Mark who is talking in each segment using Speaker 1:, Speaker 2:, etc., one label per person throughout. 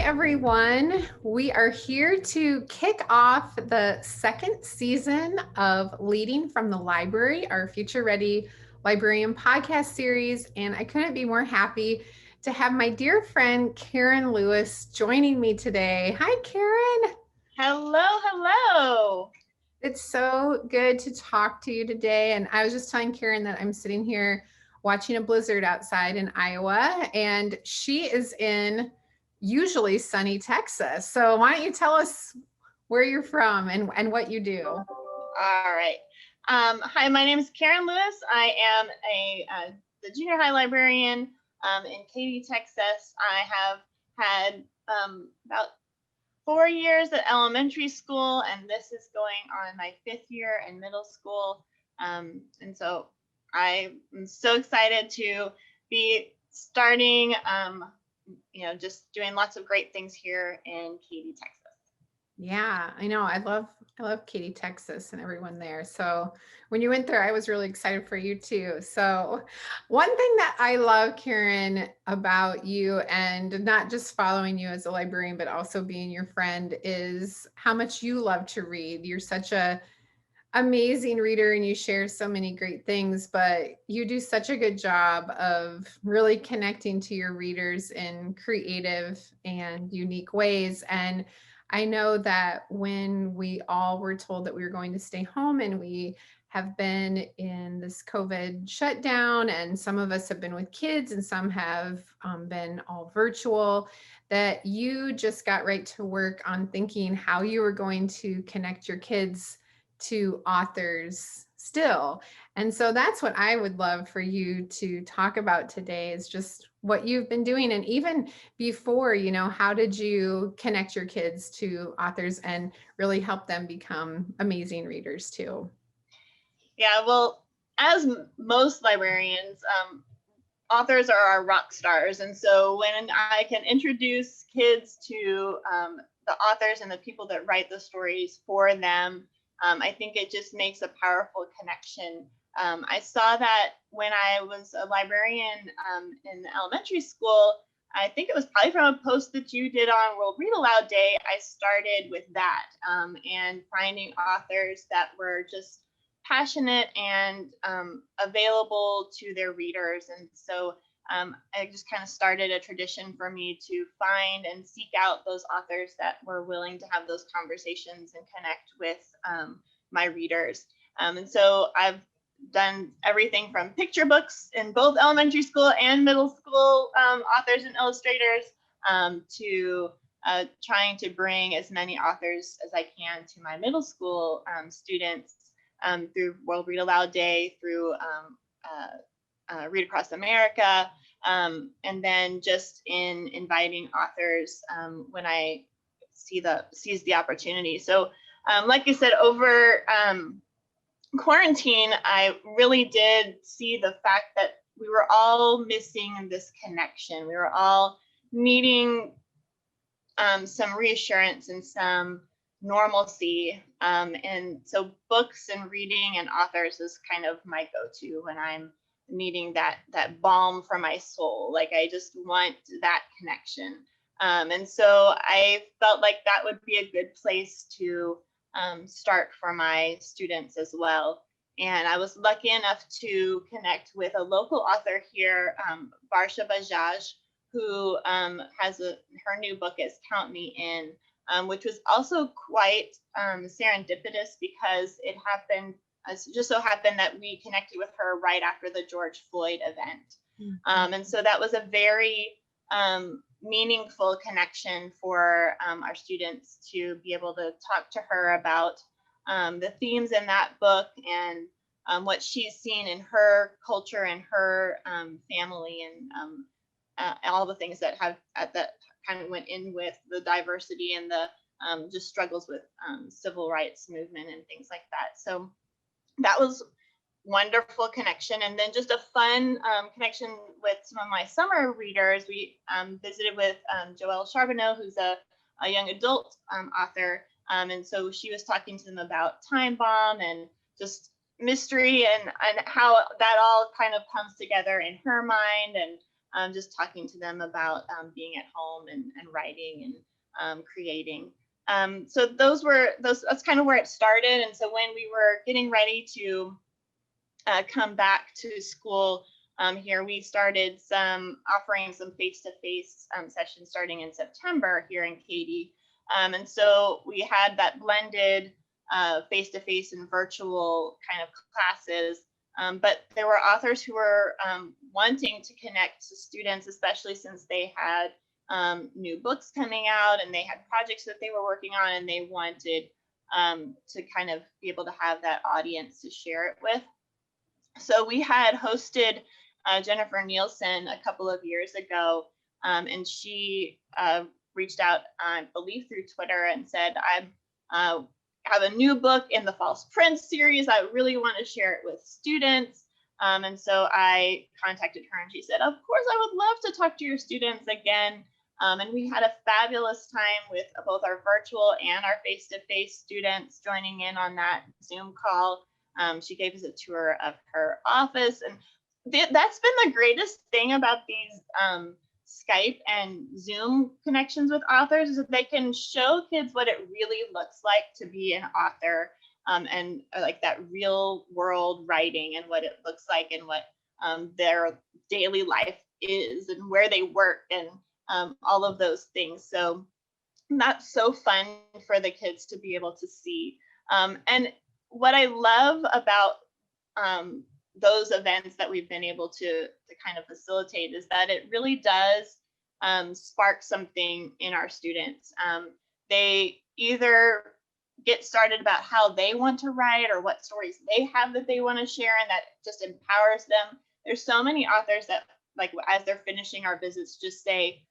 Speaker 1: everyone. We are here to kick off the second season of Leading from the Library, our Future Ready Librarian podcast series. And I couldn't be more happy to have my dear friend Karyn Lewis joining me today. Hi, Karyn.
Speaker 2: Hello, hello.
Speaker 1: It's so good to talk to you today. And I was just telling Karyn that I'm sitting here watching a blizzard outside in Iowa, and she is in usually sunny Texas. So why don't you tell us where you're from and what you do?
Speaker 2: All right. Hi, my name is Karyn Lewis. I am the junior high librarian in Katy, Texas. I have had about 4 years at elementary school, and this is going on my 5th year in middle school. And so I am so excited to be starting, just doing lots of great things here in Katy, Texas.
Speaker 1: Yeah, I know. I love Katy, Texas and everyone there. So when you went there, I was really excited for you too. So one thing that I love, Karyn, about you, and not just following you as a librarian, but also being your friend, is how much you love to read. You're such a amazing reader and you share so many great things, but you do such a good job of really connecting to your readers in creative and unique ways. And I know that when we all were told that we were going to stay home, and we have been in this COVID shutdown, and some of us have been with kids and some have been all virtual, that you just got right to work on thinking how you were going to connect your kids to authors still. And so that's what I would love for you to talk about today, is just what you've been doing. And even before, how did you connect your kids to authors and really help them become amazing readers too?
Speaker 2: Yeah, well, as most librarians, authors are our rock stars. And so when I can introduce kids to the authors and the people that write the stories for them, I think it just makes a powerful connection. I saw that when I was a librarian in elementary school. I think it was probably from a post that you did on World Read Aloud Day. I started with that and finding authors that were just passionate and available to their readers. And so I just kind of started a tradition for me to find and seek out those authors that were willing to have those conversations and connect with my readers. And so I've done everything from picture books in both elementary school and middle school authors and illustrators to trying to bring as many authors as I can to my middle school students through World Read Aloud Day, through Read Across America, and then just in inviting authors when I seize the opportunity. So like I said, over quarantine, I really did see the fact that we were all missing this connection. We were all needing some reassurance and some normalcy. And so books and reading and authors is kind of my go-to when I'm needing that balm for my soul. Like I just want that connection. And so I felt like that would be a good place to start for my students as well. And I was lucky enough to connect with a local author here, Varsha Bajaj, who has her new book is Count Me In, which was also quite serendipitous because it just so happened that we connected with her right after the George Floyd event. Mm-hmm. And so that was a very meaningful connection for our students to be able to talk to her about the themes in that book and what she's seen in her culture and her family and all the things that kind of went in with the diversity and the just struggles with civil rights movement and things like that. So that was wonderful connection. And then just a fun connection with some of my summer readers. We visited with Joelle Charbonneau, who's a young adult author. And so she was talking to them about Time Bomb and just mystery and how that all kind of comes together in her mind. And just talking to them about being at home and writing and creating. So that's kind of where it started. And so when we were getting ready to come back to school here, we started offering some face-to-face sessions starting in September here in Katy. And so we had that blended face-to-face and virtual kind of classes. But there were authors who were wanting to connect to students, especially since they had new books coming out and they had projects that they were working on, and they wanted to kind of be able to have that audience to share it with. So we had hosted Jennifer Neilsen a couple of years ago, and she reached out, I believe through Twitter, and said, I have a new book in the False Prince series. I really want to share it with students. And so I contacted her, and she said, of course, I would love to talk to your students again. And we had a fabulous time with both our virtual and our face-to-face students joining in on that Zoom call. She gave us a tour of her office, and that's been the greatest thing about these Skype and Zoom connections with authors, is that they can show kids what it really looks like to be an author, and like that real world writing and what it looks like and what their daily life is and where they work and all of those things. So that's so fun for the kids to be able to see. And what I love about those events that we've been able to kind of facilitate is that it really does spark something in our students. They either get started about how they want to write or what stories they have that they want to share, and that just empowers them. There's so many authors that, like, as they're finishing our visits, just say,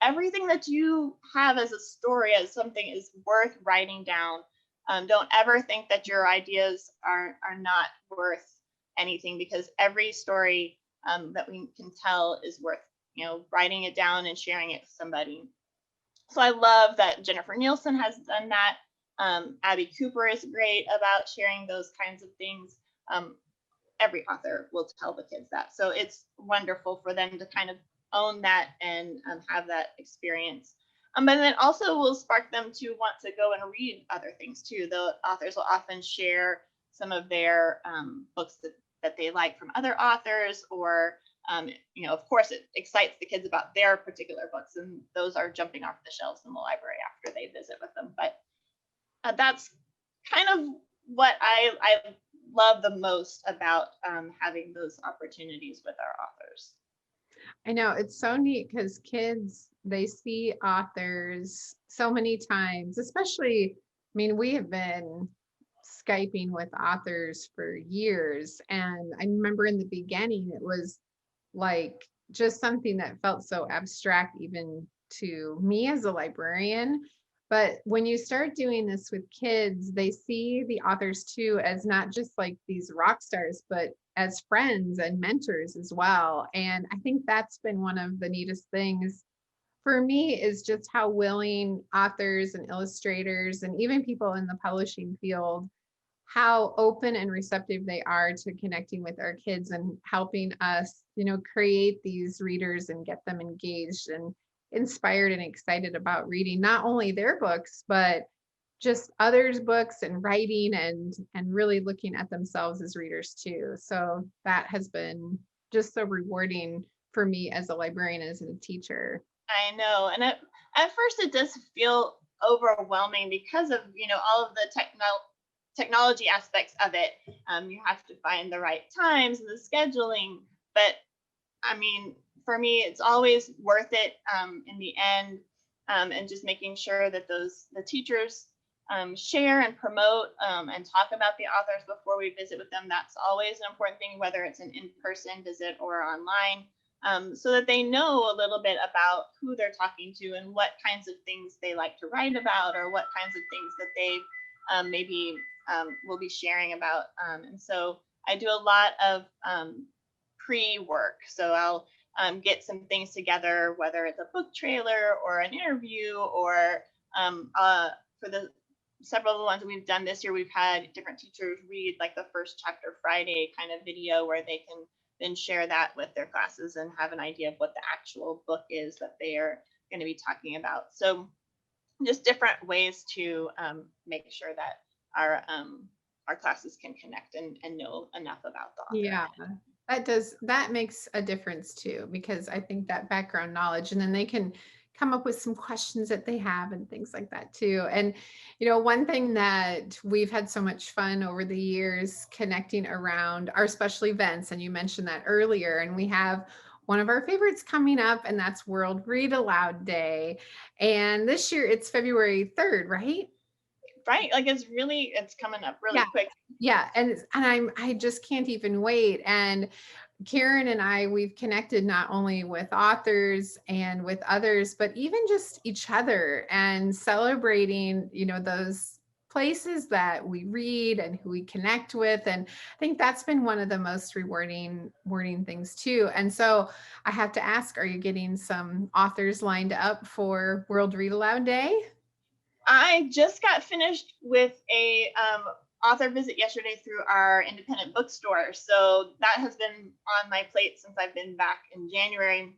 Speaker 2: everything that you have as a story, as something, is worth writing down. Don't ever think that your ideas are not worth anything, because every story that we can tell is worth, writing it down and sharing it with somebody. So I love that Jennifer Neilsen has done that. Abby Cooper is great about sharing those kinds of things. Every author will tell the kids that. So it's wonderful for them to kind of own that and have that experience. But then also will spark them to want to go and read other things too. The authors will often share some of their books that they like from other authors, or of course, it excites the kids about their particular books, and those are jumping off the shelves in the library after they visit with them. But that's kind of what I love the most about having those opportunities with our authors.
Speaker 1: I know, it's so neat because kids, they see authors so many times, especially, I mean, we have been Skyping with authors for years. And I remember in the beginning, it was like just something that felt so abstract, even to me as a librarian. But when you start doing this with kids, they see the authors too as not just like these rock stars, but as friends and mentors as well. And I think that's been one of the neatest things for me, is just how willing authors and illustrators and even people in the publishing field, how open and receptive they are to connecting with our kids and helping us, create these readers and get them engaged and inspired and excited about reading not only their books, but just others' books and writing and really looking at themselves as readers too. So that has been just so rewarding for me as a librarian, as a teacher.
Speaker 2: I know. And at first it does feel overwhelming because of, all of the technology aspects of it. You have to find the right times and the scheduling. But I mean, for me, it's always worth it in the end. And just making sure that the teachers share and promote and talk about the authors before we visit with them. That's always an important thing, whether it's an in-person visit or online, so that they know a little bit about who they're talking to and what kinds of things they like to write about, or what kinds of things that they maybe will be sharing about. And so I do a lot of pre-work. So I'll get some things together, whether it's a book trailer or an interview, or for the several of the ones that we've done this year, we've had different teachers read like the first chapter Friday kind of video where they can then share that with their classes and have an idea of what the actual book is that they are going to be talking about. So just different ways to make sure that our classes can connect and know enough about the author.
Speaker 1: Yeah, that makes a difference too, because I think that background knowledge, and then they can come up with some questions that they have and things like that too. And one thing that we've had so much fun over the years connecting around our special events, and you mentioned that earlier, and we have one of our favorites coming up, and that's World Read Aloud Day. And this year it's February 3rd, right?
Speaker 2: Right, like it's coming up really
Speaker 1: Yeah.
Speaker 2: quick.
Speaker 1: Yeah, and I just can't even wait. And Karyn and we've connected not only with authors and with others, but even just each other, and celebrating, those places that we read and who we connect with. And I think that's been one of the most rewarding things too. And so I have to ask, are you getting some authors lined up for World Read Aloud Day?
Speaker 2: I just got finished with a author visit yesterday through our independent bookstore. So that has been on my plate since I've been back in January.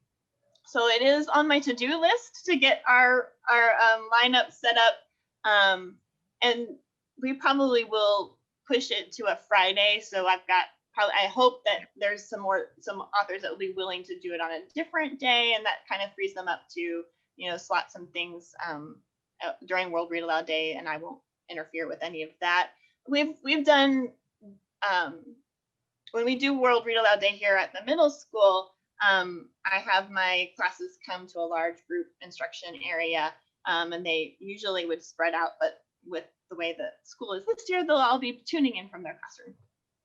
Speaker 2: So it is on my to-do list to get our lineup set up. And we probably will push it to a Friday. So I hope that there's some authors that will be willing to do it on a different day, and that kind of frees them up to, slot some things during World Read Aloud Day, and I won't interfere with any of that. We've done when we do World Read Aloud Day here at the middle school, I have my classes come to a large group instruction area, and they usually would spread out, but with the way the school is this year, they'll all be tuning in from their classroom.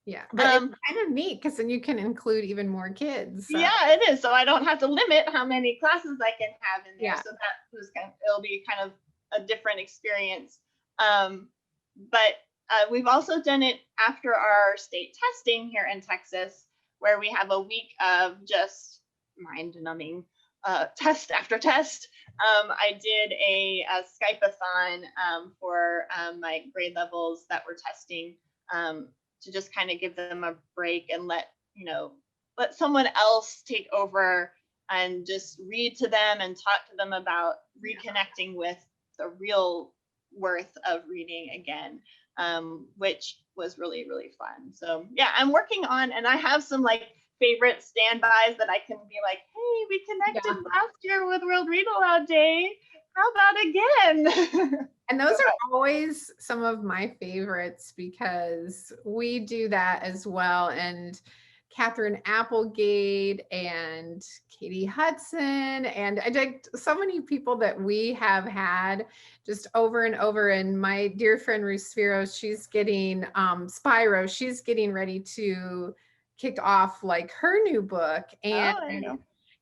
Speaker 1: Yeah, but it's kind of neat because then you can include even more kids. So.
Speaker 2: Yeah, it is. So I don't have to limit how many classes I can have in there.
Speaker 1: Yeah.
Speaker 2: So it'll be kind of a different experience. But we've also done it after our state testing here in Texas, where we have a week of just mind-numbing test after test. I did a Skype-a-thon for my grade levels that were testing, to just kind of give them a break and let someone else take over and just read to them and talk to them about reconnecting with the real worth of reading again, which was really, really fun. So yeah, I'm working on, and I have some favorite standbys that I can be like, hey, we connected last year with World Read Aloud Day. How about again?
Speaker 1: And those are always some of my favorites because we do that as well. And Catherine Applegate and Katie Hudson, and I think so many people that we have had just over and over. And my dear friend Ruth Spiro, she's getting Spyro, she's getting ready to kick off her new book. And
Speaker 2: I know.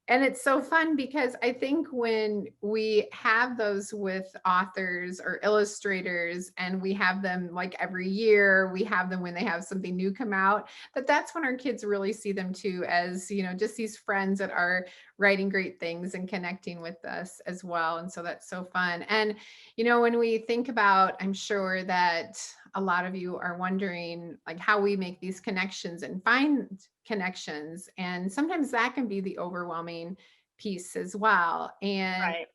Speaker 1: And it's so fun because I think when we have those with authors or illustrators, and we have them every year, we have them when they have something new come out, that's when our kids really see them too as, just these friends that are writing great things and connecting with us as well. And so that's so fun. And, when we think about, I'm sure that a lot of you are wondering how we make these connections and find connections. And sometimes that can be the overwhelming piece as well. And
Speaker 2: Right.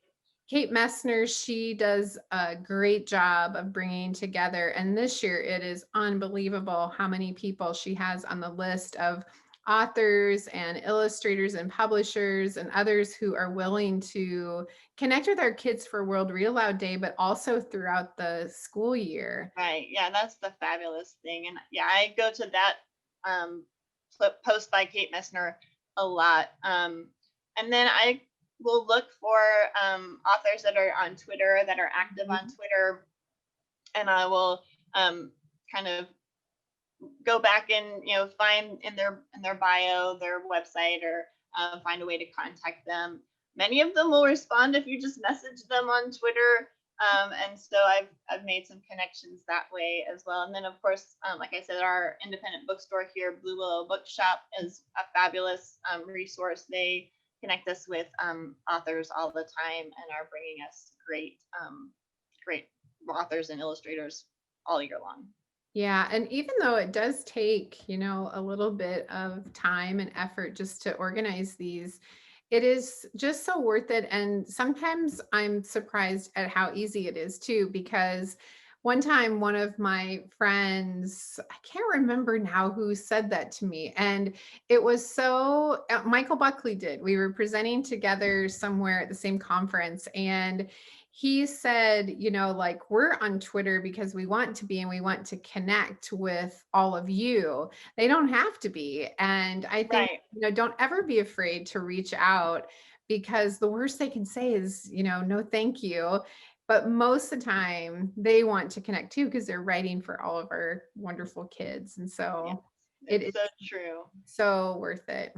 Speaker 1: Kate Messner, she does a great job of bringing together. And this year it is unbelievable how many people she has on the list of authors and illustrators and publishers and others who are willing to connect with our kids for World Read Aloud Day, but also throughout the school year.
Speaker 2: Right. Yeah, that's the fabulous thing. And yeah, I go to that post by Kate Messner a lot. And then I will look for authors that are on Twitter, that are active on Twitter, and I will kind of go back and find in their bio, their website, or find a way to contact them. Many of them will respond if you just message them on Twitter. And so I've made some connections that way as well. And then of course, like I said, our independent bookstore here, Blue Willow Bookshop, is a fabulous resource. They connect us with authors all the time and are bringing us great authors and illustrators all year long.
Speaker 1: Yeah, and even though it does take, a little bit of time and effort just to organize these, it is just so worth it. And sometimes I'm surprised at how easy it is too, because one time one of my friends, I can't remember now who said that to me, and it was so Michael Buckley did. We were presenting together somewhere at the same conference, and he said, like, we're on Twitter because we want to be and we want to connect with all of you. They don't have to be. And I think,
Speaker 2: Right.
Speaker 1: don't ever be afraid to reach out, because the worst they can say is, no, thank you. But most of the time they want to connect too, because they're writing for all of our wonderful kids. And
Speaker 2: Yes,
Speaker 1: so it
Speaker 2: it's
Speaker 1: is
Speaker 2: so true.
Speaker 1: so worth it.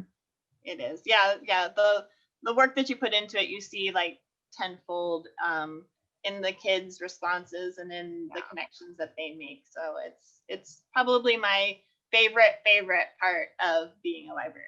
Speaker 2: It is. Yeah, yeah. The work that you put into it, you see like tenfold in the kids' responses and in the connections that they make. So it's probably my favorite part of being a librarian.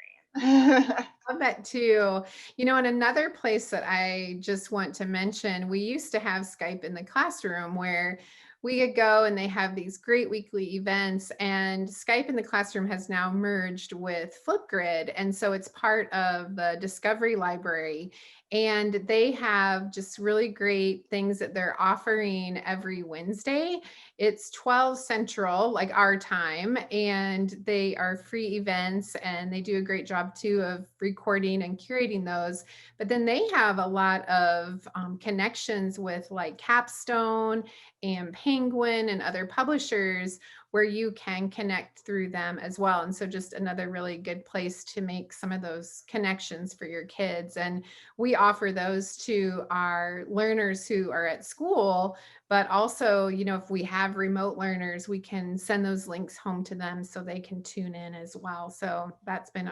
Speaker 1: Love that too. And another place that I just want to mention, we used to have Skype in the classroom where we could go and they have these great weekly events, and Skype in the classroom has now merged with Flipgrid. And so it's part of the Discovery Library. And they have just really great things that they're offering every Wednesday. It's 12 Central, like our time, and they are free events, and they do a great job too of recording and curating those. But then they have a lot of connections with like Capstone and Penguin and other publishers where you can connect through them as well. And so just another really good place to make some of those connections for your kids. And we offer those to our learners who are at school, but also, if we have remote learners, we can send those links home to them so they can tune in as well. So that's been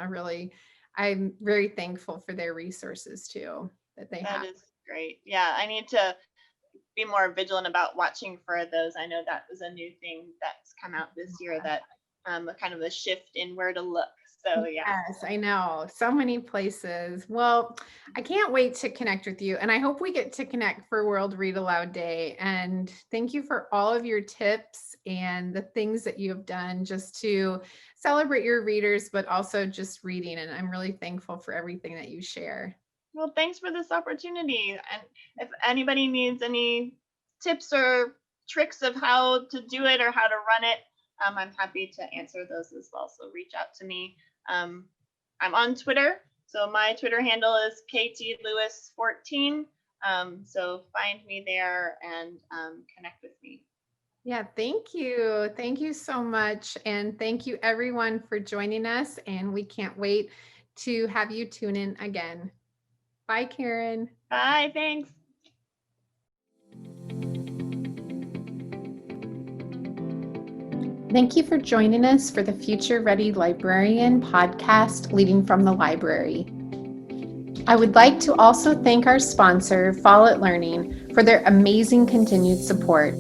Speaker 1: I'm very thankful for their resources too that they
Speaker 2: That
Speaker 1: have.
Speaker 2: is great. Yeah, I need to be more vigilant about watching for those. I know that was a new thing that's come out this year, that kind of a shift in where to look. So yeah.
Speaker 1: Yes, I know. So many places. Well, I can't wait to connect with you. And I hope we get to connect for World Read Aloud Day. And thank you for all of your tips and the things that you have done just to celebrate your readers, but also just reading. And I'm really thankful for everything that you share.
Speaker 2: Well, thanks for this opportunity. And if anybody needs any tips or tricks of how to do it or how to run it, I'm happy to answer those as well. So reach out to me. Um, I'm on Twitter. So my Twitter handle is KTLewis14. So find me there and connect with me.
Speaker 1: Yeah, thank you. Thank you so much. And thank you everyone for joining us. And we can't wait to have you tune in again. Bye, Karyn.
Speaker 2: Bye. Thanks.
Speaker 1: Thank you for joining us for the Future Ready Librarian podcast, Leading from the Library. I would like to also thank our sponsor, Follett Learning, for their amazing continued support.